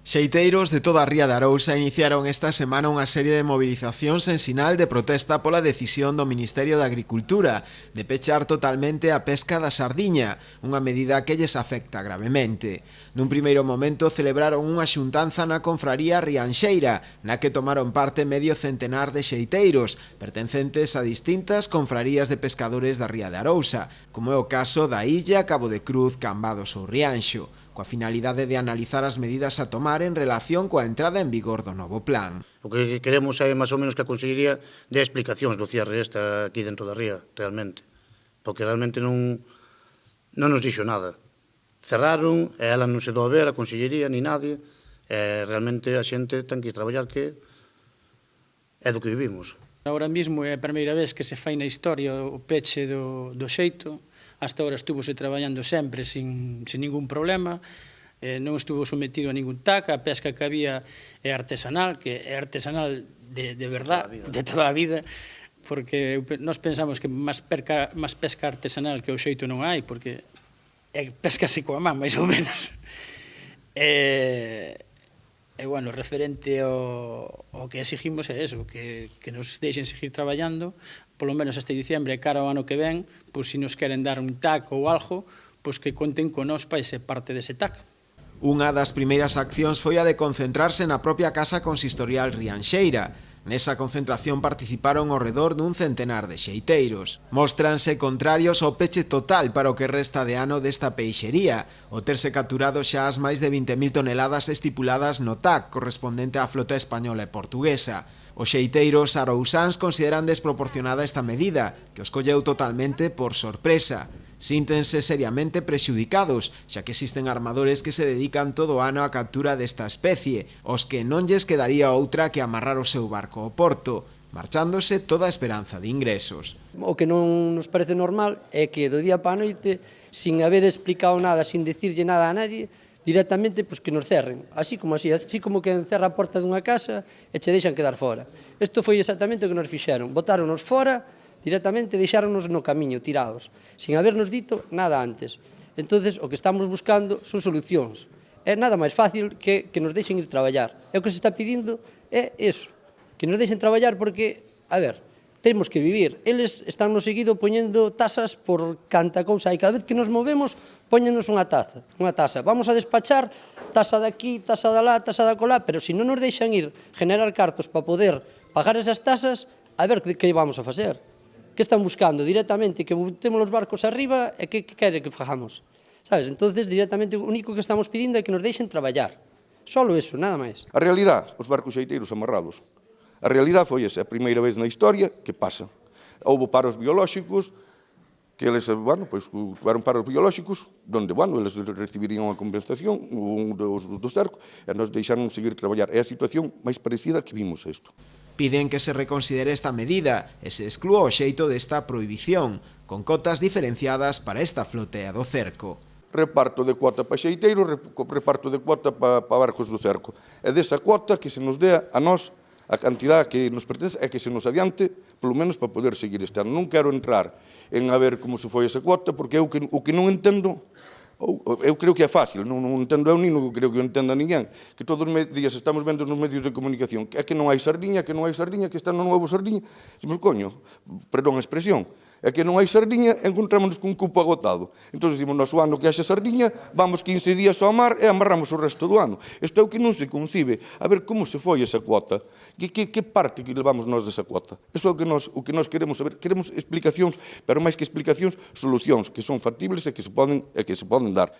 Xeiteiros de toda a Ría de Arousa iniciaron esta semana unha serie de movilizacións en sinal de protesta pola decisión do Ministerio de Agricultura de pechar totalmente a pesca da sardiña, unha medida que lles afecta gravemente. Nun primeiro momento celebraron unha xuntanza na confraría rianxeira, na que tomaron parte medio centenar de xeiteiros, pertencentes a distintas confrarías de pescadores da Ría de Arousa, como é o caso da Illa, Cabo de Cruz, Cambados ou Rianxo, coa finalidade de analizar as medidas a tomar en relación coa entrada en vigor do novo plan. O que queremos é máis ou menos que a Consellería dé explicacións do cierre aquí dentro da ría, realmente. Porque realmente non nos dixo nada. Cerraron, e ela non se dou a ver, a Consellería, ni nadie, e realmente a xente ten que traballar que é do que vivimos. Ahora mesmo é a primeira vez que se fai na historia o peche do xeito. Hasta ahora estuvose traballando sempre sin ningún problema, non estuvo sometido a ningún TAC, a pesca que había é artesanal, que é artesanal de verdad, de toda a vida, porque nós pensamos que máis pesca artesanal que o xeito non hai, porque é pescase coa man, máis ou menos. E, bueno, referente ao que exigimos é eso, que nos deixen seguir traballando, polo menos este diciembre, cara ao ano que ven, pois se nos queren dar un TAC ou algo, pois que conten con nós para ese parte dese TAC. Unha das primeiras accións foi a de concentrarse na propia Casa Consistorial Rianxeira. Nesa concentración participaron ao redor dun centenar de xeiteiros. Móstranse contrarios ao peche total para o que resta de ano desta peixería, o terse capturado xa as máis de 20.000 toneladas estipuladas no TAC correspondente á flota española e portuguesa. Os xeiteiros arousáns consideran desproporcionada esta medida, que os colleu totalmente por sorpresa. Síntense seriamente prexudicados, xa que existen armadores que se dedican todo o ano á captura desta especie, os que non lles quedaría outra que amarrar o seu barco ao porto, marchándose toda a esperanza de ingresos. O que non nos parece normal é que do día para a noite, sin haber explicado nada, sin decirlle nada a nadie, directamente que nos cerren, así como que encerra a porta dunha casa e che deixan quedar fora. Isto foi exactamente o que nos fixeron, botáronos fora, directamente deixáronos no camiño, tirados, sin habernos dito nada antes. Entonces, o que estamos buscando son solucións. É nada máis fácil que nos deixen ir traballar. E o que se está pedindo é eso, que nos deixen traballar porque, a ver, temos que vivir. Eles están no seguido poñendo tasas por canta cousa e cada vez que nos movemos poñenos unha tasa. Vamos a despachar tasa daqui, tasa da lá, tasa da colá, pero se non nos deixan ir generar cartos para poder pagar esas tasas, a ver que vamos a facer. Que están buscando directamente que botemos os barcos arriba e que quere que fagamos, sabes? Entonces directamente o único que estamos pedindo é que nos deixen traballar, solo eso, nada máis. A realidade, os barcos xeiteiros amarrados, a realidade foi esa, a primeira vez na historia que pasa. Houve paros biolóxicos, que eles, bueno, pois, tiveron paros biolóxicos, onde, bueno, eles recibirían a compensación do cerco, e nos deixaron seguir traballar. É a situación máis parecida que vimos a isto. Piden que se reconsidere esta medida e se exclúa o xeito desta prohibición, con cotas diferenciadas para esta flotea do cerco. Reparto de cuota para xeiteiros, reparto de cuota para barcos do cerco. E desa cuota que se nos dea a nós a cantidad que nos pertence é que se nos adiante, polo menos para poder seguir este ano. Non quero entrar en a ver como se foi esa cuota, porque o que non entendo, eu creo que é fácil, non entendo eu, non creo que o entenda ninguén, que todos os días estamos vendo nos medios de comunicación que é que non hai sardiña, que está no novo sardiña, dicimos, coño, perdón a expresión, é que non hai sardiña, encontrámonos con un cupo agotado. Entón, dicimos, noso ano que haxa sardiña, vamos 15 días ao mar e amarramos o resto do ano. Isto é o que non se concibe. A ver como se foi esa cuota. Que parte que levamos nós desa cuota? Iso é o que nós queremos saber. Queremos explicacións, pero máis que explicacións, solucións que son factibles e que se poden dar.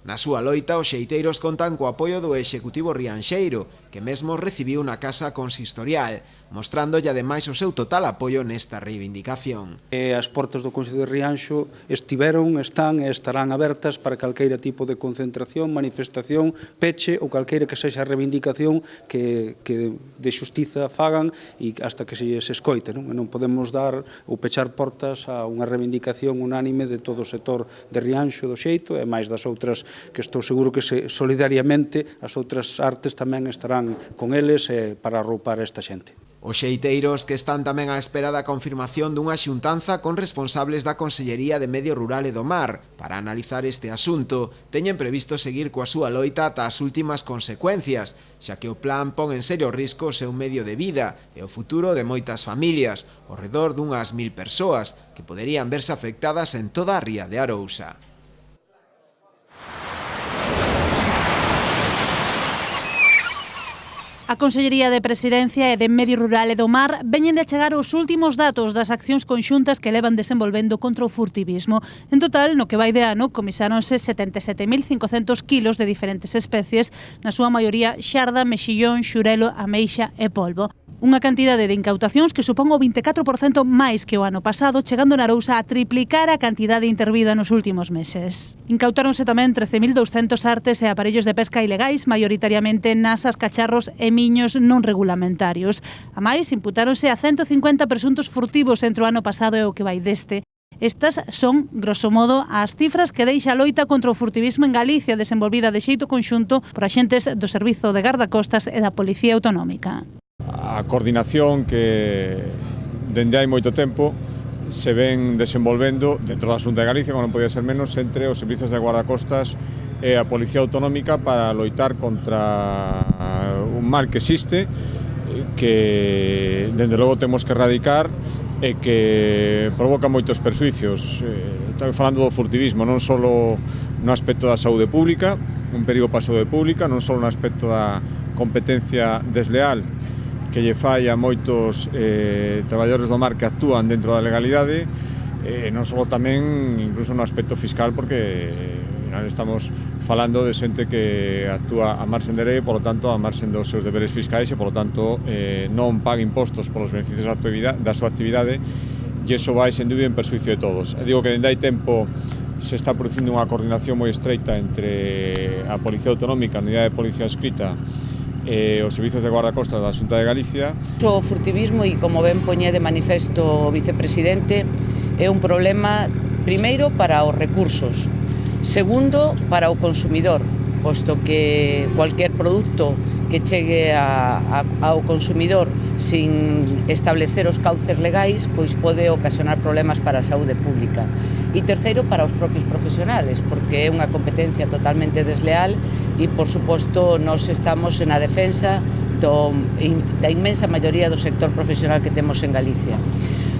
Na súa loita, os xeiteiros contan co apoio do Executivo rianxeiro, que mesmo recibiu unha casa consistorial, mostrándolle ademais o seu total apoio nesta reivindicación. As portas do Concello de Rianxo estiveron, están e estarán abertas para calqueira tipo de concentración, manifestación, peche ou calqueira que sexa a reivindicación que de xustiza fagan e hasta que se escoite. Non podemos dar ou pechar portas a unha reivindicación unánime de todo o sector de Rianxo do xeito e máis das outras que estou seguro que solidariamente as outras artes tamén estarán con eles para arroupar esta xente. Os xeiteiros que están tamén á espera da confirmación dunha xuntanza con responsables da Consellería de Medio Rural e do Mar para analizar este asunto, teñen previsto seguir coa súa loita ata as últimas consecuencias, xa que o plan pon en serio risco o seu medio de vida e o futuro de moitas familias, ao redor dunhas 1000 persoas, que poderían verse afectadas en toda a ría de Arousa. A Consellería de Presidencia e de Medio Rural e do Mar veñen de chegar os últimos datos das accións conxuntas que levan desenvolvendo contra o furtivismo. En total, no que vai de ano, comisáronse 77.500 kilos de diferentes especies, na súa maioría xarda, mexillón, xurelo, ameixa e polvo. Unha cantidade de incautacións que supón o 24% máis que o ano pasado, chegando na Arousa a triplicar a cantidade intervida nos últimos meses. Incautáronse tamén 13.200 artes e aparellos de pesca ilegais, maioritariamente nasas, cacharros e miños non regulamentarios. A máis, imputáronse a 150 presuntos furtivos entre o ano pasado e o que vai deste. Estas son, grosso modo, as cifras que deixa a loita contra o furtivismo en Galicia, desenvolvida de xeito conxunto por axentes do Servizo de Gardacostas e da Policía Autonómica. A coordinación que dende hai moito tempo se ven desenvolvendo dentro da Xunta de Galicia, como non podía ser menos, entre os servizos de guardacostas e a Policía Autonómica para loitar contra un mal que existe, que dende logo temos que erradicar e que provoca moitos perxuicios. Estamos falando do furtivismo, non só no aspecto da saúde pública, un perigo para a saúde pública, non só no aspecto da competencia desleal que lle fai a moitos traballadores do mar que actúan dentro da legalidade, non só tamén incluso no aspecto fiscal, porque estamos falando de xente que actúa a marxen de lei, por lo tanto a marxen dos seus deberes fiscais e por lo tanto non paga impostos polos beneficios da súa actividade, e iso vai sen dúbida en perxuicio de todos. Digo que dende hai tempo se está producindo unha coordinación moi estreita entre a Policía Autonómica, a Unidade de Policía Adscrita e os servizos de guardacostas da Xunta de Galicia. O furtivismo, e como ben poñé de manifesto o vicepresidente, é un problema, primeiro, para os recursos, segundo, para o consumidor, posto que cualquier produto que chegue ao consumidor sin establecer os cauces legais, pois pode ocasionar problemas para a saúde pública. E terceiro, para os propios profesionales, porque é unha competencia totalmente desleal e, por suposto, nós estamos na defensa da inmensa maioría do sector profesional que temos en Galicia.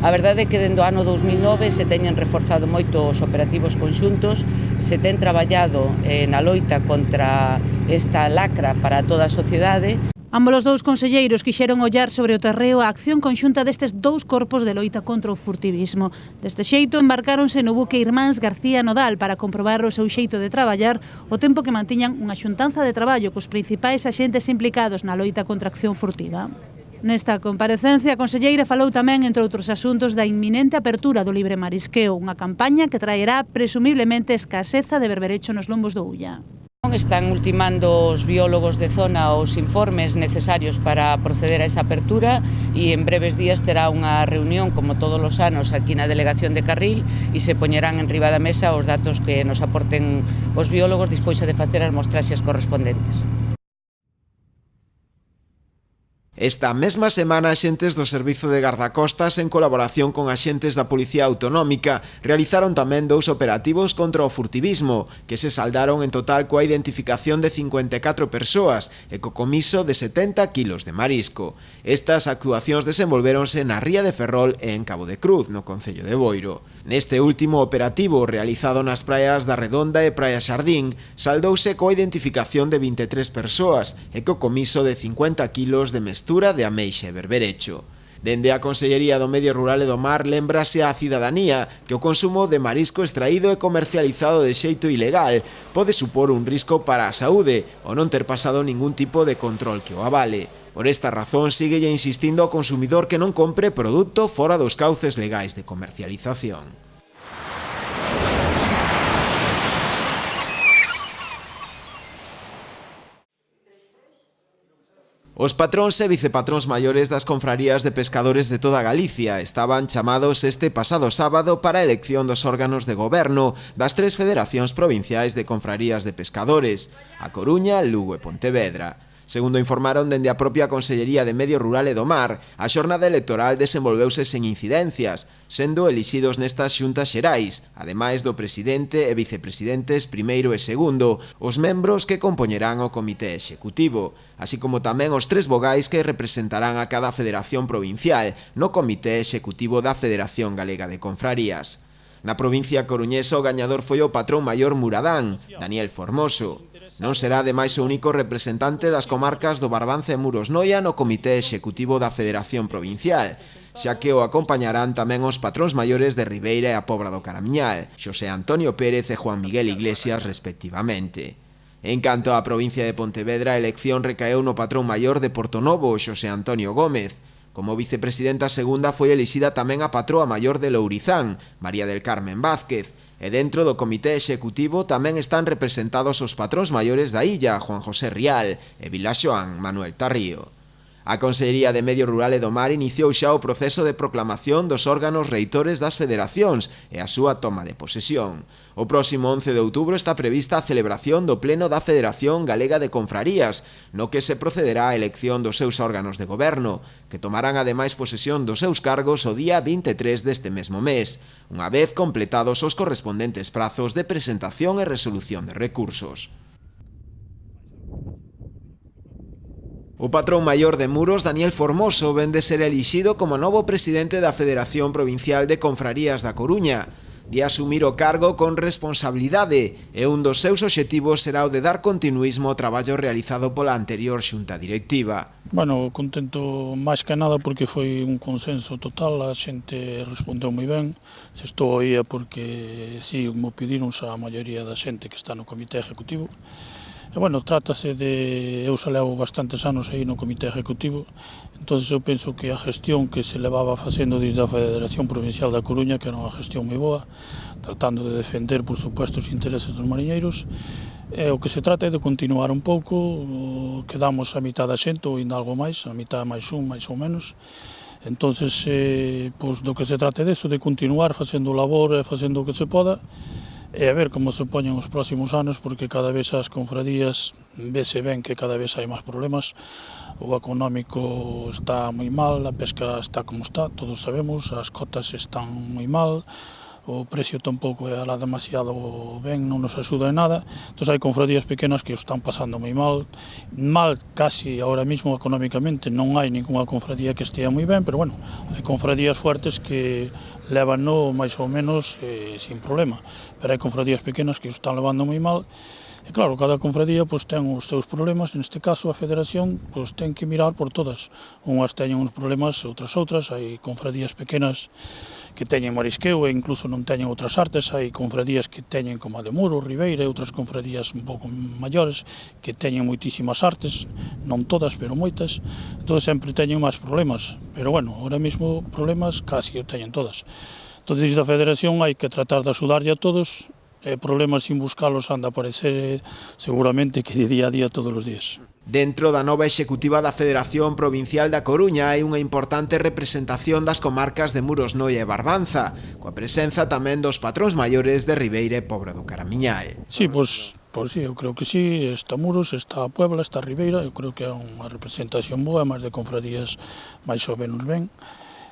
A verdade é que dende o ano 2009 se teñen reforzado moito os operativos conxuntos, se ten traballado na loita contra esta lacra para toda a sociedade. Ambos os dous conselleiros quixeron ollar sobre o terreo a acción conxunta destes dous corpos de loita contra o furtivismo. Deste xeito, embarcáronse no buque Irmáns García Nodal para comprobar o seu xeito de traballar, o tempo que mantiñan unha xuntanza de traballo cos principais axentes implicados na loita contra a acción furtiva. Nesta comparecencia, a conselleira falou tamén, entre outros asuntos, da inminente apertura do libre marisqueo, unha campaña que traerá, presumiblemente, escaseza de berberecho nos lombos do Ulla. Están ultimando os biólogos de zona os informes necesarios para proceder a esa apertura e en breves días terá unha reunión, como todos os anos, aquí na Delegación de Carril e se poñerán en riba da mesa os datos que nos aporten os biólogos dispois de facer as mostraxes correspondentes. Esta mesma semana, axentes do Servizo de Gardacostas, en colaboración con axentes da Policía Autonómica, realizaron tamén dous operativos contra o furtivismo, que se saldaron en total coa identificación de 54 persoas e co comiso de 70 kilos de marisco. Estas actuacións desenvolvéronse na Ría de Ferrol e en Cabo de Cruz, no concello de Boiro. Neste último operativo, realizado nas praias da Redonda e Praia Xardín, saldouse coa identificación de 23 persoas e co comiso de 50 kilos de mestura de ameixa e berberecho. Dende a Consellería do Medio Rural e do Mar lembrase á cidadanía que o consumo de marisco extraído e comercializado de xeito ilegal pode supor un risco para a saúde ou non ter pasado ningún tipo de control que o avale. Por esta razón, síguelle insistindo ao consumidor que non compre produto fora dos cauces legais de comercialización. Os patróns e vicepatróns maiores das confrarías de pescadores de toda Galicia estaban chamados este pasado sábado para a elección dos órganos de goberno das 3 federacións provinciais de confrarías de pescadores, A Coruña, Lugo e Pontevedra. Segundo informaron dende a propia Consellería de Medio Rural e do Mar, a xornada electoral desenvolveuse sen incidencias, sendo elixidos nestas xuntas xerais, ademais do presidente e vicepresidentes primeiro e segundo, os membros que compoñerán o comité executivo, así como tamén os 3 vogais que representarán a cada federación provincial no comité executivo da Federación Galega de Confrarías. Na provincia coruñesa o gañador foi o patrón maior muradán, Daniel Formoso. Non será ademais o único representante das comarcas do Barbanza e Muros Noia no comité executivo da Federación Provincial, xa que o acompañarán tamén os patróns maiores de Ribeira e a Pobra do Caramiñal, Xosé Antonio Pérez e Juan Miguel Iglesias respectivamente. En canto á provincia de Pontevedra, a elección recaeu no patrón maior de Portonovo, Xosé Antonio Gómez. Como vicepresidenta segunda foi elixida tamén a patroa maior de Lourizán, María del Carmen Vázquez, e dentro do comité executivo tamén están representados os patróns maiores da illa, Juan José Rial, e Vilaxoán, Manuel Tarrío. A Consellería de Medio Rural e do Mar iniciou xa o proceso de proclamación dos órganos reitores das federacións e a súa toma de posesión. O próximo 11 de outubro está prevista a celebración do Pleno da Federación Galega de Confrarías, no que se procederá á elección dos seus órganos de goberno, que tomarán ademais posesión dos seus cargos o día 23 deste mesmo mes, unha vez completados os correspondentes prazos de presentación e resolución de recursos. O patrón maior de Muros, Daniel Formoso, ven de ser elixido como novo presidente da Federación Provincial de Confrarías da Coruña. De asumir o cargo con responsabilidade e un dos seus obxectivos será o de dar continuismo ao traballo realizado pola anterior xunta directiva. Bueno, contento máis que nada porque foi un consenso total, a xente respondeu moi ben, se estou aí é porque si mo pediron a maioría da xente que está no comité ejecutivo. E, bueno, trátase de... Eu xa levo bastantes anos aí no comité ejecutivo, entón eu penso que a gestión que se levaba facendo desde a Federación Provincial da Coruña, que era unha gestión moi boa, tratando de defender, por suposto, os intereses dos mariñeiros, e o que se trata é de continuar un pouco, quedamos a mitad da xente, ou ainda algo máis, a mitad máis un, máis ou menos. Entón, pois, do que se trata é disso, de continuar facendo o labor e facendo o que se poda, e a ver como se poñen os próximos anos, porque cada vez as confradías vese ben que cada vez hai máis problemas, o económico está moi mal, a pesca está como está, todos sabemos, as cotas están moi mal, o precio tampouco é alá demasiado ben, non nos axuda en nada, entón hai confradías pequenas que o están pasando moi mal, casi ahora mismo económicamente, non hai ninguna confradía que estea moi ben, pero bueno, hai confradías fuertes que levan máis ou menos sin problema, pero hai confradías pequenas que o están levando moi mal. E claro, cada confradía pois, ten os seus problemas, neste caso a Federación pois, ten que mirar por todas. Unhas teñen uns problemas, outras, hai confradías pequenas que teñen marisqueo e incluso non teñen outras artes, hai confradías que teñen como a de Muro, Ribeira e outras confradías un pouco maiores que teñen moitísimas artes, non todas, pero moitas, entón sempre teñen máis problemas, pero bueno, ahora mesmo problemas casi o teñen todas. Entón, desde a Federación hai que tratar de axudarlle a todos, problemas sin buscalos han de aparecer seguramente que de día a día todos os días. Dentro da nova executiva da Federación Provincial da Coruña hai unha importante representación das comarcas de Muros Noia e Barbanza, coa presenza tamén dos patróns maiores de Ribeira e Pobra do Caramiñal. Sí, pois sí, eu creo que sí, está Muros, está Puebla, está Ribeira, eu creo que é unha representación boa, máis de confradías máis ou menos ben.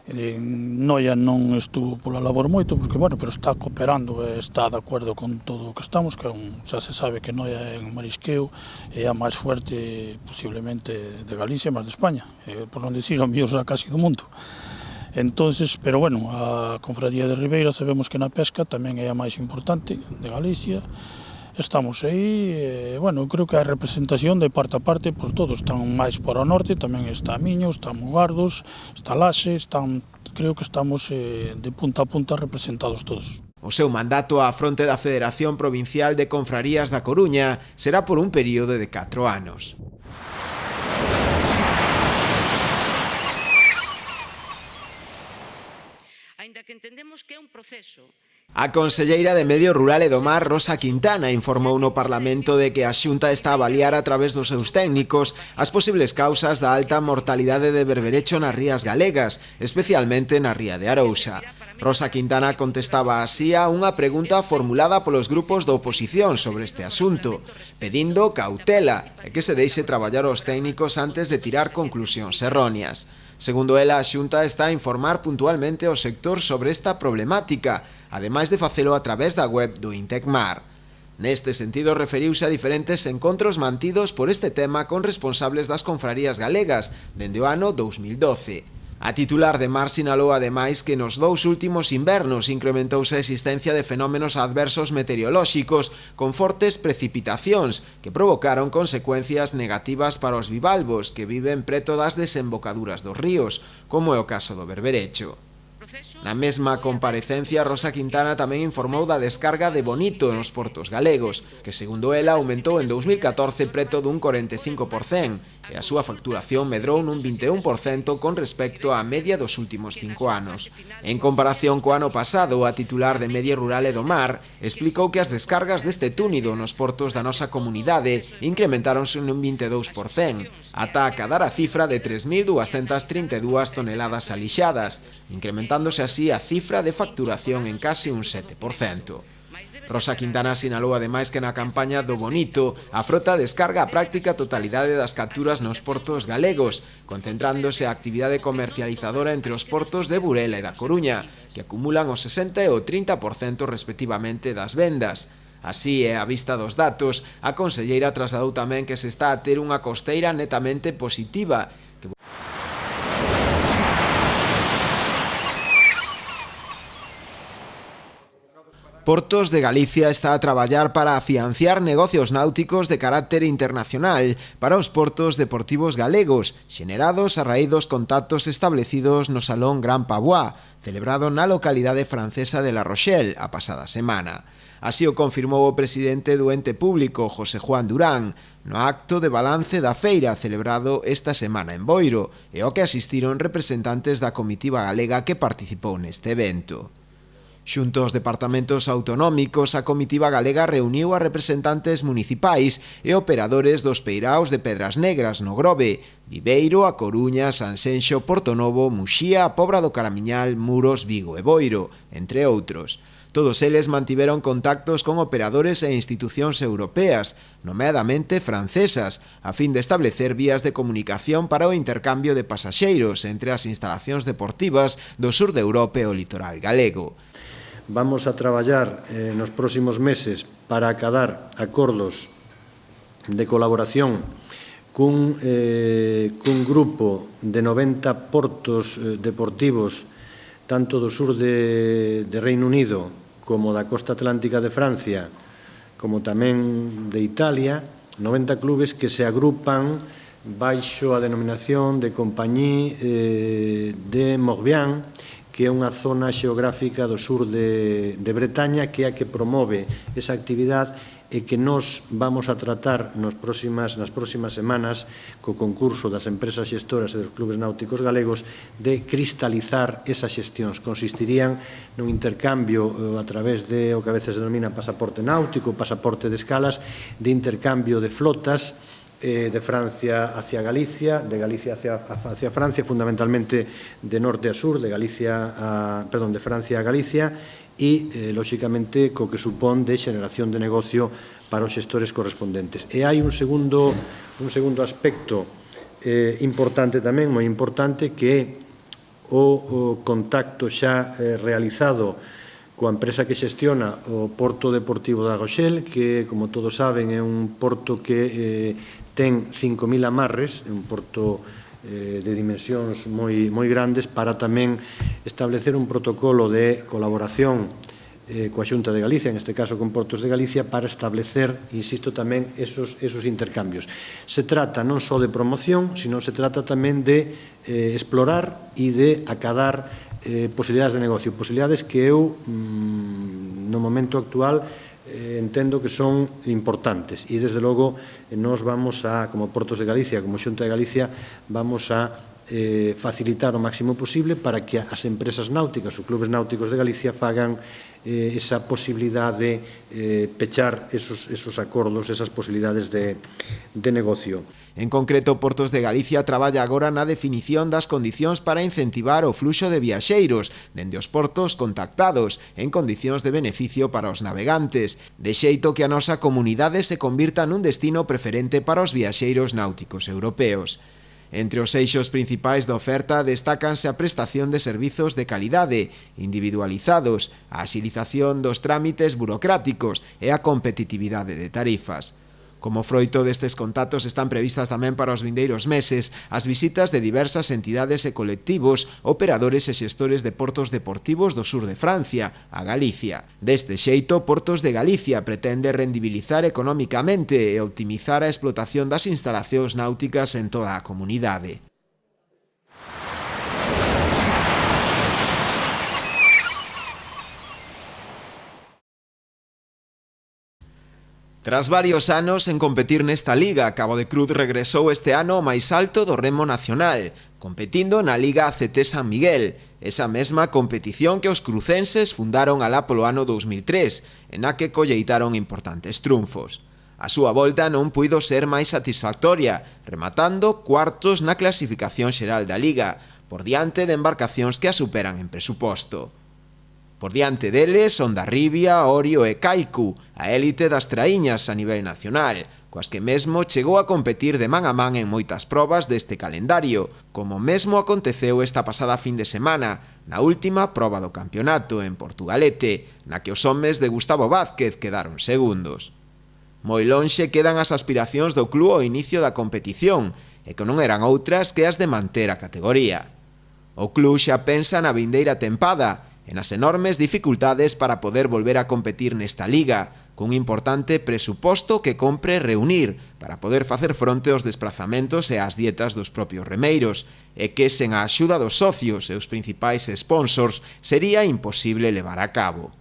Noia non estuvo pola labor moito, porque, bueno, pero está cooperando e está de acordo con todo o que estamos, que xa se sabe que Noia é un marisqueo, é a máis fuerte posiblemente de Galicia, máis de España, por non dicir o mellor xa casi do mundo. Entonces, pero bueno, a confradía de Ribeira sabemos que na pesca tamén é a máis importante de Galicia. Estamos aí, bueno, creo que a representación de parte a parte por todos, están máis para o norte, tamén está Miño, está Mugardos, está Laxe, creo que estamos de punta a punta representados todos. O seu mandato á fronte da Federación Provincial de Confrarías da Coruña será por un período de 4 anos. Aínda que entendemos que é un proceso A conselleira de Medio Rural e do Mar, Rosa Quintana, informou no Parlamento de que a Xunta está a avaliar a través dos seus técnicos as posibles causas da alta mortalidade de berberecho nas rías galegas, especialmente na ría de Arousa. Rosa Quintana contestaba así a unha pregunta formulada polos grupos da oposición sobre este asunto, pedindo cautela e que se deixe traballar os técnicos antes de tirar conclusións erróneas. Segundo ela, a Xunta está a informar puntualmente ao sector sobre esta problemática, ademais de facelo a través da web do Intecmar. Neste sentido, referiuse a diferentes encontros mantidos por este tema con responsables das confrarías galegas dende o ano 2012. A titular de Mar sinalou ademais que nos 2 últimos invernos incrementouse a existencia de fenómenos adversos meteorolóxicos con fortes precipitacións que provocaron consecuencias negativas para os bivalvos que viven preto das desembocaduras dos ríos, como é o caso do berberecho. Na mesma comparecencia, Rosa Quintana tamén informou da descarga de bonito nos portos galegos, que segundo ela aumentou en 2014 preto dun 45%, e a súa facturación medrou nun 21% con respecto á media dos últimos 5 anos. En comparación co ano pasado, a titular de Medio Rural e do Mar explicou que as descargas deste túnido nos portos da nosa comunidade incrementáronse nun 22%, ata acadar a cifra de 3.232 toneladas alixadas, incrementándose así a cifra de facturación en case un 7%. Rosa Quintana sinalou ademais que na campaña do Bonito a frota descarga a práctica totalidade das capturas nos portos galegos, concentrándose a actividade comercializadora entre os portos de Burela e da Coruña, que acumulan o 60% e o 30% respectivamente das vendas. Así, e á vista dos datos, a conselleira trasladou tamén que se está a ter unha costeira netamente positiva, que Portos de Galicia está a traballar para afianciar negocios náuticos de carácter internacional para os portos deportivos galegos, xenerados a raíz dos contactos establecidos no Salón Gran Pavois, celebrado na localidade francesa de La Rochelle a pasada semana. Así o confirmou o presidente do ente público, José Juan Durán, no acto de balance da feira celebrado esta semana en Boiro, e ao que asistiron representantes da comitiva galega que participou neste evento. Xunto aos departamentos autonómicos, a comitiva galega reuniu a representantes municipais e operadores dos peiraos de Pedras Negras no Grove, Viveiro, A Coruña, Sanxenxo, Portonovo, Muxía, Pobra do Caramiñal, Muros, Vigo e Boiro, entre outros. Todos eles mantiveron contactos con operadores e institucións europeas, nomeadamente francesas, a fin de establecer vías de comunicación para o intercambio de pasaxeiros entre as instalacións deportivas do sur de Europa e o litoral galego. Vamos a traballar nos próximos meses para acadar acordos de colaboración cun grupo de 90 portos deportivos tanto do sur de Reino Unido como da costa atlántica de Francia, como tamén de Italia, 90 clubes que se agrupan baixo a denominación de Compagnie de Morbihan, que é unha zona xeográfica do sur de Bretaña, que é a que promove esa actividade e que nos vamos a tratar nas próximas semanas co concurso das empresas xestoras e dos clubes náuticos galegos de cristalizar esas xestións. Consistirían nun intercambio a través de o que a veces denomina pasaporte náutico, pasaporte de escalas, de intercambio de flotas de Francia hacia Galicia, de Galicia hacia Francia, fundamentalmente de norte a sur, de Francia a Galicia, e, lóxicamente, co que supón de xeneración de negocio para os xestores correspondentes. E hai un segundo aspecto importante tamén, moi importante, que é o contacto xa realizado coa empresa que xestiona o Porto Deportivo da Rochelle, que, como todos saben, é un porto que ten 5.000 amarres, é un porto de dimensións moi grandes, para tamén establecer un protocolo de colaboración coa Xunta de Galicia, en este caso con Portos de Galicia, para establecer, insisto, tamén esos intercambios. Se trata non só de promoción, sino se trata tamén de explorar e de acadar posibilidades de negocio, posibilidades que eu, no momento actual, entendo que son importantes e, desde logo, nos vamos a, como Portos de Galicia, como Xunta de Galicia, vamos a facilitar o máximo posible para que as empresas náuticas, os clubes náuticos de Galicia, fagan esa posibilidade de pechar esos acordos, esas posibilidades de negocio. En concreto, Portos de Galicia traballa agora na definición das condicións para incentivar o fluxo de viaxeiros dende os portos contactados en condicións de beneficio para os navegantes, de xeito que a nosa comunidade se convirta nun destino preferente para os viaxeiros náuticos europeos. Entre os eixos principais da oferta destácanse a prestación de servizos de calidade, individualizados, a axilización dos trámites burocráticos e a competitividade de tarifas. Como froito destes contactos están previstas tamén para os vindeiros meses as visitas de diversas entidades e colectivos, operadores e xestores de portos deportivos do sur de Francia, a Galicia. Deste xeito, Portos de Galicia pretende rendibilizar económicamente e optimizar a explotación das instalacións náuticas en toda a comunidade. Tras varios anos en competir nesta liga, Cabo de Cruz regresou este ano ao máis alto do remo nacional, competindo na Liga ACT San Miguel, esa mesma competición que os crucenses fundaron alá polo ano 2003, en a que colleitaron importantes triunfos. A súa volta non puido ser máis satisfactoria, rematando cuartos na clasificación xeral da Liga, por diante de embarcacións que a superan en presuposto. Por diante deles, Hondarribia, Orio e Kaiku, a élite das traíñas a nivel nacional, coas que mesmo chegou a competir de man a man en moitas probas deste calendario, como mesmo aconteceu esta pasada fin de semana, na última proba do campeonato en Portugalete, na que os homes de Gustavo Vázquez quedaron segundos. Moi lonxe quedan as aspiracións do club ao inicio da competición, e que non eran outras que as de manter a categoría. O club xa pensa na vindeira tempada, e nas enormes dificultades para poder volver a competir nesta liga, cun importante presuposto que compre reunir para poder facer fronte aos desplazamentos e ás dietas dos propios remeiros, e que sen a axuda dos socios e os principais sponsors sería imposible levar a cabo.